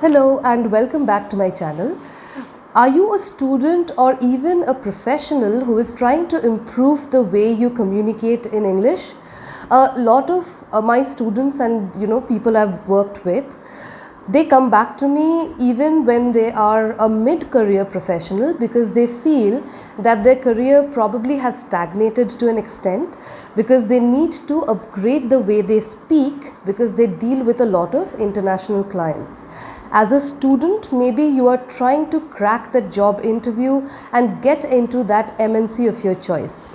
Hello and welcome back to my channel. Are you a student or even a professional who is trying to improve the way you communicate in English? A lot of my students and people I've worked with, they come back to me even when they are a mid-career professional because they feel that their career probably has stagnated to an extent because they need to upgrade the way they speak because they deal with a lot of international clients. As a student, maybe you are trying to crack the job interview and get into that MNC of your choice.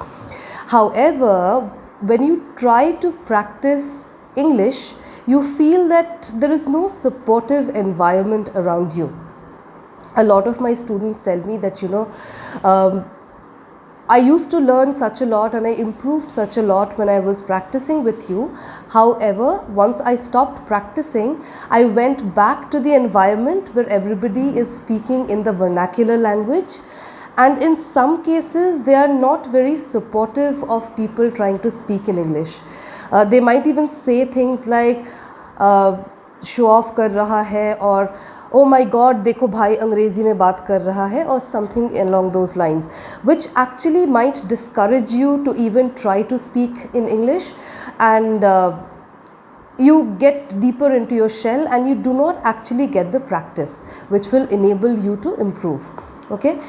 However, when you try to practice English, you feel that there is no supportive environment around you. A lot of my students tell me that, I used to learn such a lot and I improved such a lot when I was practicing with you. However, once I stopped practicing, I went back to the environment where everybody is speaking in the vernacular language. And in some cases, they are not very supportive of people trying to speak in English. They might even say things like, show off kar raha hai, or oh my god, dekho bhai अंग्रेजी में बात कर रहा है, or something along those lines, which actually might discourage you to even try to speak in English, and you get deeper into your shell and you do not actually get the practice which will enable you to improve. Okay.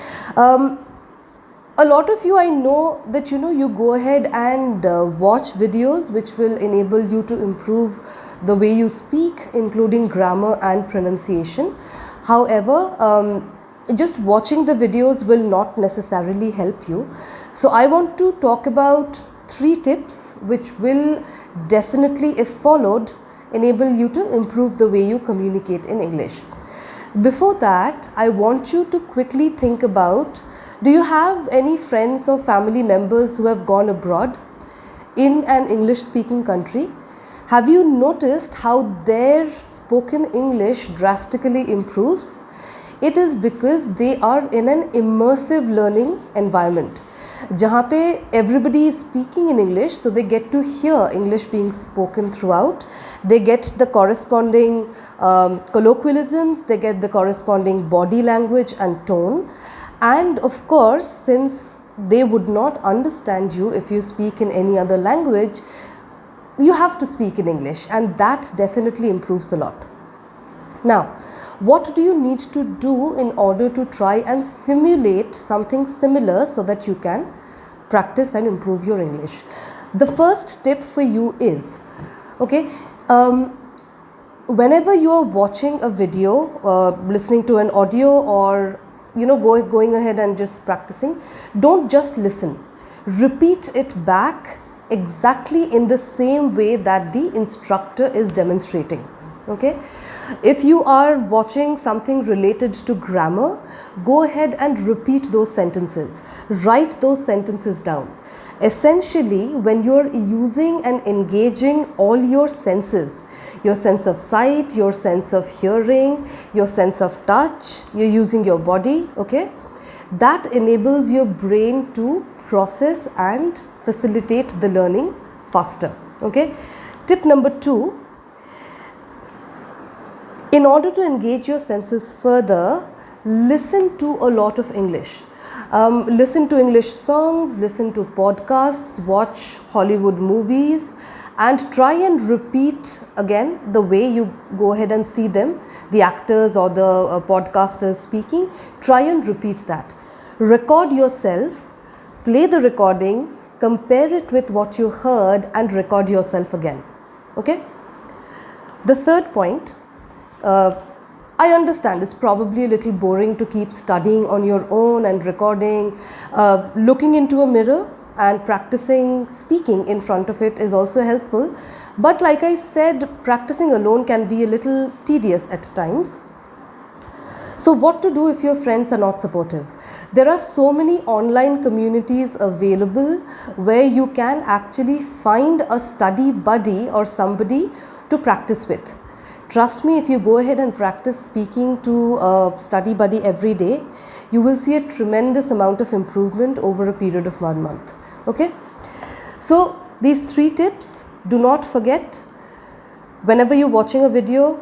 A lot of you, I know that you go ahead and watch videos which will enable you to improve the way you speak, including grammar and pronunciation. However, just watching the videos will not necessarily help you. So I want to talk about 3 tips which will definitely, if followed, enable you to improve the way you communicate in English. Before that, I want you to quickly think about, do you have any friends or family members who have gone abroad in an English speaking country? Have you noticed how their spoken English drastically improves? It is because they are in an immersive learning environment, जहाँ पे everybody is speaking in English, so they get to hear English being spoken throughout. They get the corresponding colloquialisms, they get the corresponding body language and tone. And of course, since they would not understand you if you speak in any other language, you have to speak in English, and that definitely improves a lot. Now, what do you need to do in order to try and simulate something similar so that you can practice and improve your English? The first tip for you is, whenever you are watching a video, listening to an audio, or going ahead and just practicing, don't just listen. Repeat it back exactly in the same way that the instructor is demonstrating. Okay, if you are watching something related to grammar, go ahead and repeat those sentences. Write those sentences down. Essentially, when you're using and engaging all your senses, your sense of sight, your sense of hearing, your sense of touch, you're using your body, okay, that enables your brain to process and facilitate the learning faster. Okay. Tip number 2, in order to engage your senses further, listen to a lot of English. Listen to English songs, listen to podcasts, watch Hollywood movies, and try and repeat again the way you go ahead and see them, the actors or the podcasters speaking. Try and repeat that. Record yourself, play the recording, compare it with what you heard, and record yourself again. Okay? The third point, I understand it's probably a little boring to keep studying on your own and recording. Looking into a mirror and practicing speaking in front of it is also helpful. But like I said, practicing alone can be a little tedious at times. So what to do if your friends are not supportive? There are so many online communities available where you can actually find a study buddy or somebody to practice with. Trust me, if you go ahead and practice speaking to a study buddy every day, you will see a tremendous amount of improvement over a period of 1 month. Okay? So, these 3 tips, do not forget. Whenever you're watching a video,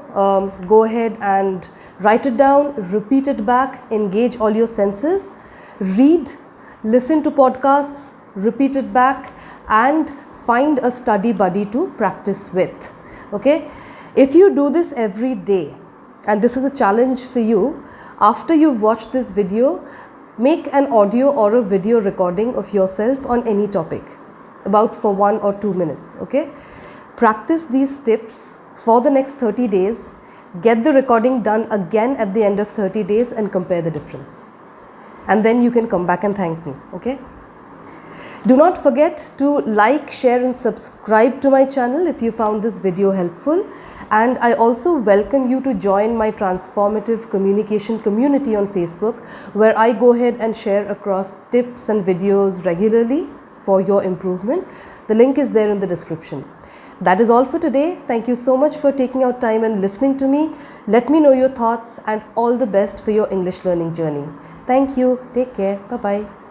go ahead and write it down, repeat it back, engage all your senses, read, listen to podcasts, repeat it back, and find a study buddy to practice with. Okay? If you do this every day, and this is a challenge for you, after you've watched this video, make an audio or a video recording of yourself on any topic, about for 1 or 2 minutes. Okay? Practice these tips for the next 30 days, get the recording done again at the end of 30 days and compare the difference. And then you can come back and thank me, okay? Do not forget to like, share and subscribe to my channel if you found this video helpful. And I also welcome you to join my transformative communication community on Facebook, where I go ahead and share across tips and videos regularly for your improvement. The link is there in the description. That is all for today. Thank you so much for taking out time and listening to me. Let me know your thoughts and all the best for your English learning journey. Thank you. Take care. Bye-bye.